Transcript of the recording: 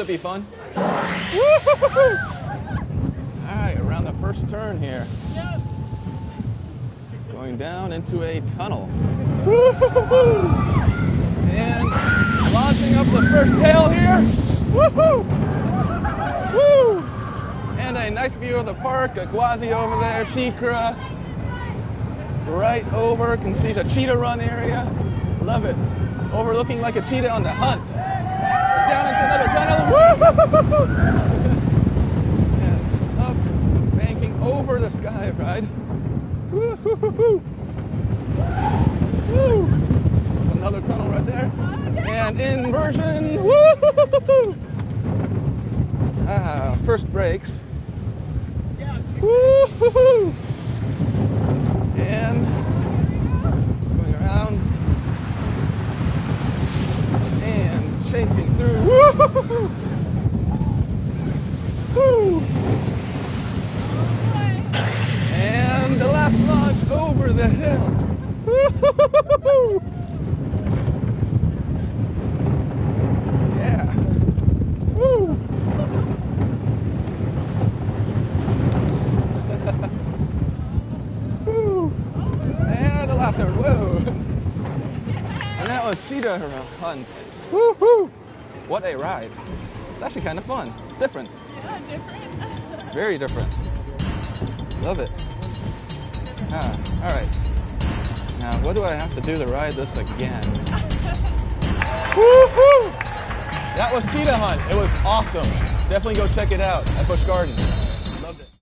would be fun. All right, around the first turn here. Yep. Going down into a tunnel. And launching up the first tail here. Woohoo! Woo! And a nice view of the park, a gwazi over there, shikra. Right over, can see the cheetah run area. Love it. Overlooking like a cheetah on the hunt. Down into another tunnel. Woo! And up, banking over the sky ride. Woo! Woo! Another tunnel right there. And inversion. Woo! First brakes. Woo! And going around and chasing through. Woo! Woo! And the last launch over the hill. Woo! Yeah. Woo! Woo! And the last one. Whoa! And that was Cheetah Hunt. Woo-hoo! What a ride. It's actually kind of fun. Different. Yeah, different. Very different. Love it. All right. Now, what do I have to do to ride this again? Woo-hoo! That was Cheetah Hunt. It was awesome. Definitely go check it out at Busch Gardens.